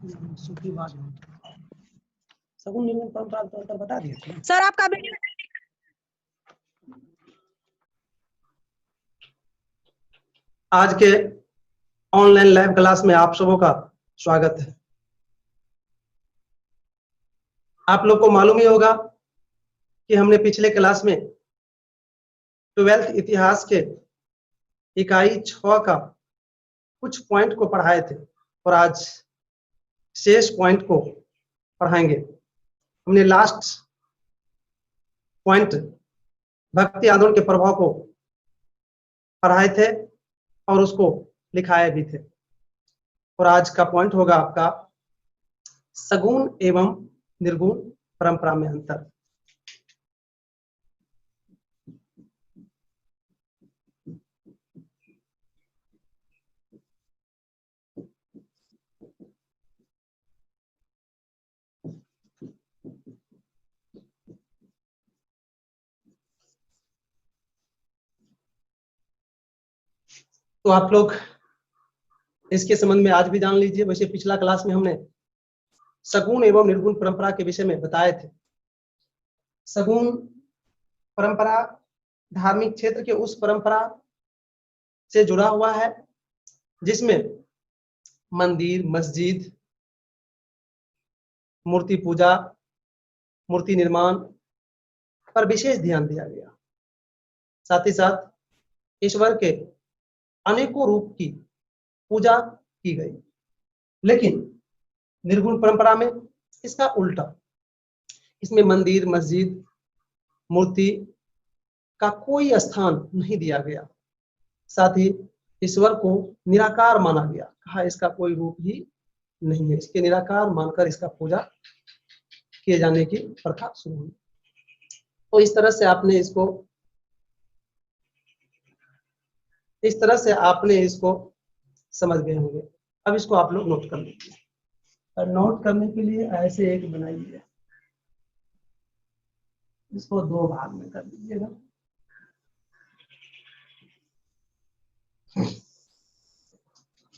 सूखी बात सगुन निर्गुण परंपरा तो अंतर बता दिए थे सर आपका वीडियो। आज के ऑनलाइन लाइव क्लास में आप सबों का स्वागत है। आप लोग को मालूम ही होगा कि हमने पिछले क्लास में 12th इतिहास के इकाई 6 का कुछ पॉइंट को पढ़ाए थे और आज शेष पॉइंट को पढ़ाएंगे। हमने लास्ट पॉइंट भक्ति आंदोलन के प्रभाव को पढ़ाए थे और उसको लिखाए भी थे और आज का पॉइंट होगा आपका सगुण एवं निर्गुण परंपरा में अंतर। तो आप लोग इसके संबंध में आज भी जान लीजिए। वैसे पिछला क्लास में हमने सगुण एवं निर्गुण परंपरा के विषय में बताए थे। सगुण परंपरा धार्मिक क्षेत्र के उस परंपरा से जुड़ा हुआ है जिसमें मंदिर, मस्जिद, मूर्ति पूजा, मूर्ति निर्माण पर विशेष ध्यान दिया गया। साथ ही साथ ईश्वर के अनेकों रूप की पूजा की गई। लेकिन निर्गुण परंपरा में इसका उल्टा, इसमें मंदिर, मस्जिद, मूर्ति का कोई स्थान नहीं दिया गया। साथ ही ईश्वर को निराकार माना गया। कहा इसका कोई रूप ही नहीं है, इसके निराकार मानकर इसका पूजा किए जाने की प्रथा शुरू हुई। तो इस तरह से आपने इसको समझ गए होंगे। अब इसको आप लोग नोट कर लीजिए और नोट करने के लिए ऐसे एक बनाइए, इसको 2 भाग में कर दीजिएगा।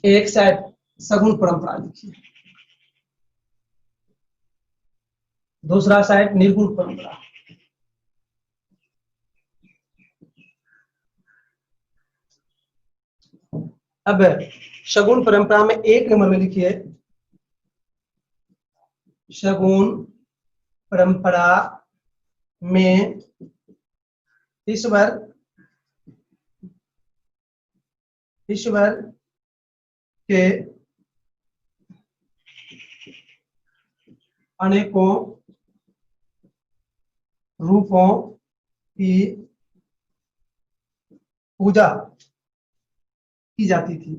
एक साइड सगुण परंपरा लिखिए, दूसरा साइड निर्गुण परंपरा। अब सगुण परंपरा में 1 नंबर में लिखिए सगुण परंपरा में ईश्वर के अनेकों रूपों की पूजा की जाती थी।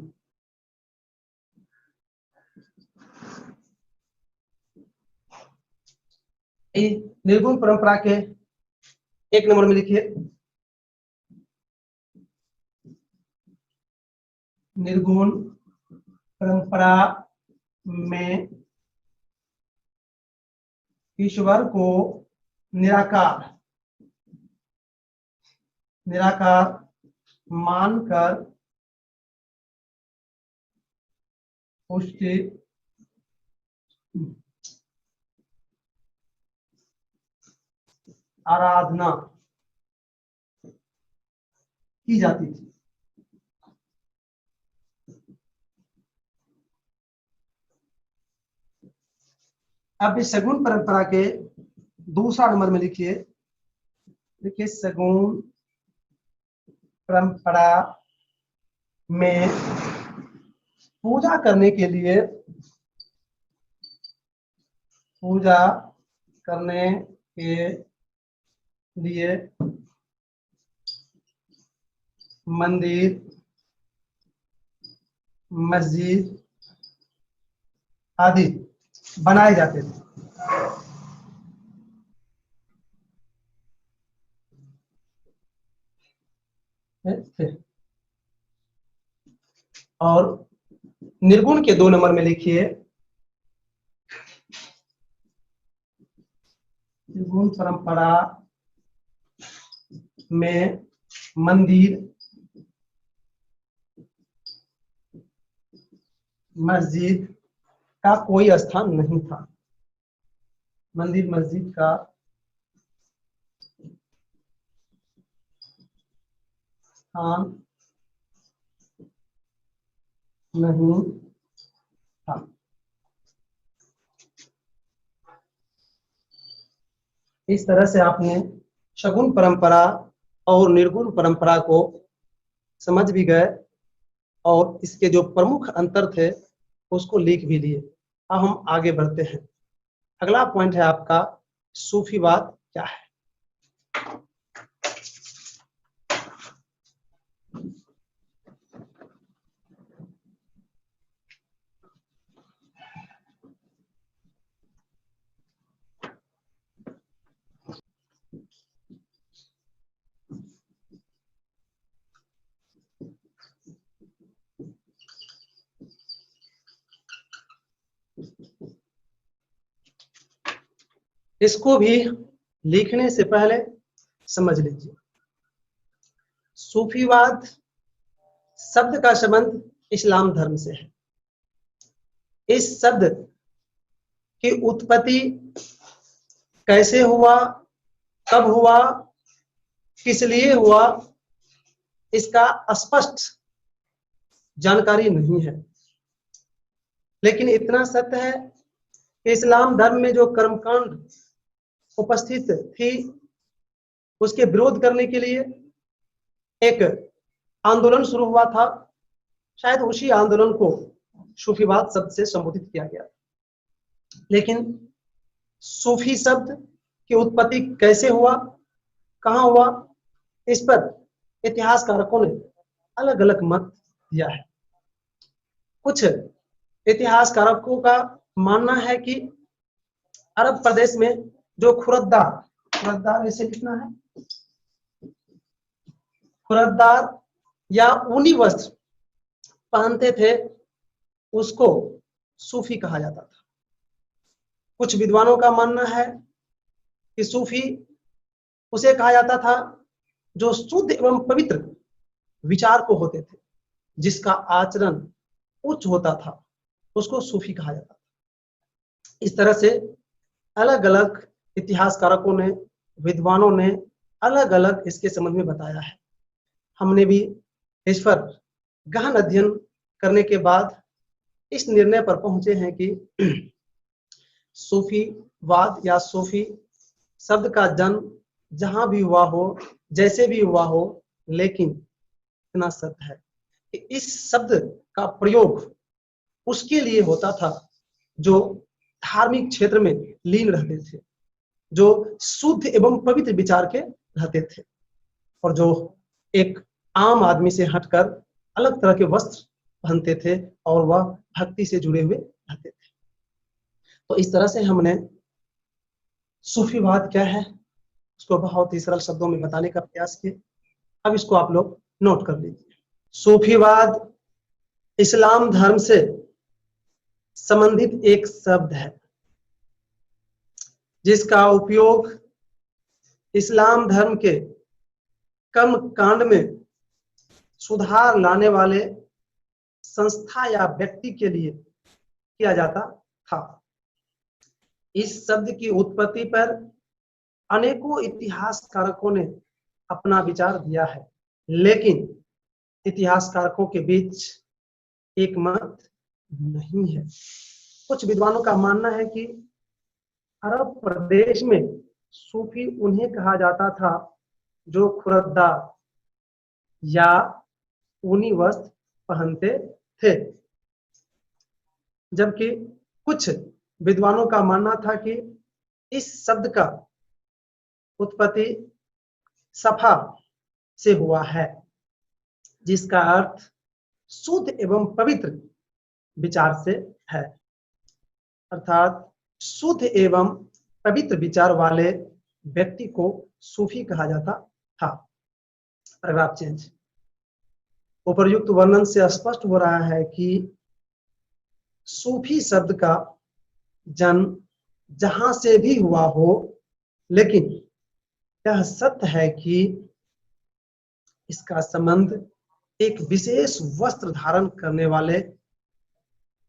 निर्गुण परंपरा के 1 नंबर में लिखिए निर्गुण परंपरा में ईश्वर को निराकार मानकर उसकी आराधना की जाती थी। अब इस सगुण परंपरा के दूसरा नंबर में लिखिए, देखिए सगुण परंपरा में पूजा करने के लिए मंदिर, मस्जिद आदि बनाए जाते थे। और निर्गुण के 2 नंबर में लिखिए निर्गुण परंपरा में मंदिर, मस्जिद का कोई स्थान नहीं था। मंदिर मस्जिद का स्थान नहीं था। इस तरह से आपने शगुन परंपरा और निर्गुण परंपरा को समझ भी गए और इसके जो प्रमुख अंतर थे उसको लिख भी लिए। अब हम आगे बढ़ते हैं। अगला पॉइंट है आपका सूफीवाद क्या है। इसको भी लिखने से पहले समझ लीजिए। सूफीवाद शब्द का संबंध इस्लाम धर्म से है। इस शब्द की उत्पत्ति कैसे हुआ, कब हुआ, किस लिए हुआ, इसका स्पष्ट जानकारी नहीं है। लेकिन इतना सत्य है कि इस्लाम धर्म में जो कर्मकांड उपस्थित थी उसके विरोध करने के लिए एक आंदोलन शुरू हुआ था। शायद उसी आंदोलन को सूफीवाद शब्द से संबोधित किया गया। लेकिन सूफी शब्द की उत्पत्ति कैसे हुआ, कहां हुआ, इस पर इतिहासकारों ने अलग अलग मत दिया है। कुछ इतिहासकारों का मानना है कि अरब प्रदेश में जो खुरदार ऐसे लिखना है, खुरदार या ऊनी वस्त्र पहनते थे उसको सूफी कहा जाता था। कुछ विद्वानों का मानना है कि सूफी उसे कहा जाता था जो शुद्ध एवं पवित्र विचार को होते थे, जिसका आचरण उच्च होता था, उसको सूफी कहा जाता था। इस तरह से अलग अलग इतिहासकारों ने, विद्वानों ने अलग अलग इसके संबंध में बताया है। हमने भी इस पर गहन अध्ययन करने के बाद इस निर्णय पर पहुंचे हैं कि सूफीवाद या सूफी शब्द का जन्म जहां भी हुआ हो, जैसे भी हुआ हो, लेकिन इतना सत्य है कि इस शब्द का प्रयोग उसके लिए होता था जो धार्मिक क्षेत्र में लीन रहते थे, जो शुद्ध एवं पवित्र विचार के रहते थे और जो एक आम आदमी से हटकर अलग तरह के वस्त्र पहनते थे और वह भक्ति से जुड़े हुए रहते थे। तो इस तरह से हमने सूफीवाद क्या है उसको बहुत ही सरल शब्दों में बताने का प्रयास किया। अब इसको आप लोग नोट कर लीजिए। सूफीवाद इस्लाम धर्म से संबंधित एक शब्द है जिसका उपयोग इस्लाम धर्म के कर्म कांड में सुधार लाने वाले संस्था या व्यक्ति के लिए किया जाता था। इस शब्द की उत्पत्ति पर अनेकों इतिहासकारों ने अपना विचार दिया है, लेकिन इतिहासकारों के बीच एक मत नहीं है। कुछ विद्वानों का मानना है कि अरब प्रदेश में सूफी उन्हें कहा जाता था जो खुरदार या ऊनी वस्त्र पहनते थे, जबकि कुछ विद्वानों का मानना था कि इस शब्द का उत्पत्ति सफा से हुआ है, जिसका अर्थ शुद्ध एवं पवित्र विचार से है। अर्थात शुद्ध एवं पवित्र विचार वाले व्यक्ति को सूफी कहा जाता था। Paragraph change. उपर्युक्त वर्णन से स्पष्ट हो रहा है कि सूफी शब्द का जन्म जहां से भी हुआ हो, लेकिन यह सत्य है कि इसका संबंध एक विशेष वस्त्र धारण करने वाले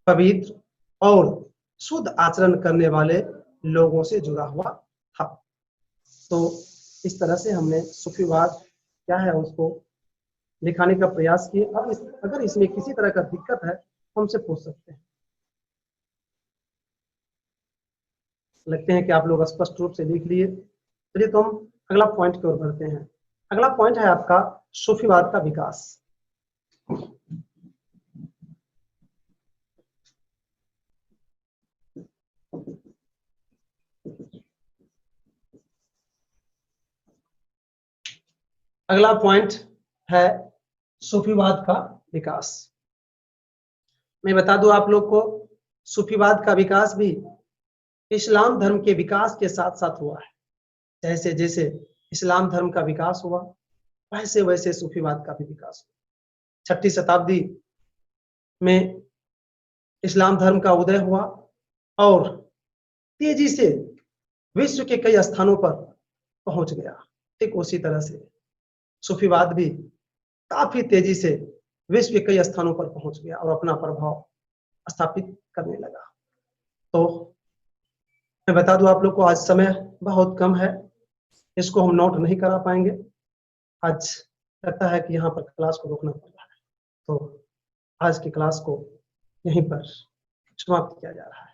पवित्र और शुद्ध आचरण करने वाले लोगों से जुड़ा हुआ था। तो इस तरह से हमने सूफीवाद क्या है उसको दिखाने का प्रयास किए। अब अगर इसमें किसी तरह का दिक्कत है हमसे पूछ सकते हैं। लगते हैं कि आप लोग स्पष्ट रूप से लिख लिए। चलिए तो हम अगला पॉइंट की ओर बढ़ते हैं। अगला पॉइंट है आपका सूफीवाद का विकास। अगला पॉइंट है सूफीवाद का विकास। मैं बता दूं आप लोग को, सूफीवाद का विकास भी इस्लाम धर्म के विकास के साथ साथ हुआ है। जैसे जैसे इस्लाम धर्म का विकास हुआ वैसे वैसे सूफीवाद का भी विकास हुआ। 6ठी शताब्दी में इस्लाम धर्म का उदय हुआ और तेजी से विश्व के कई स्थानों पर पहुंच गया। ठीक उसी तरह से सूफीवाद भी काफी तेजी से विश्व के कई स्थानों पर पहुंच गया और अपना प्रभाव स्थापित करने लगा। तो मैं बता दूं आप लोग को, आज समय बहुत कम है, इसको हम नोट नहीं करा पाएंगे। आज लगता है कि यहाँ पर क्लास को रोकना पड़ रहा है। तो आज की क्लास को यहीं पर समाप्त किया जा रहा है।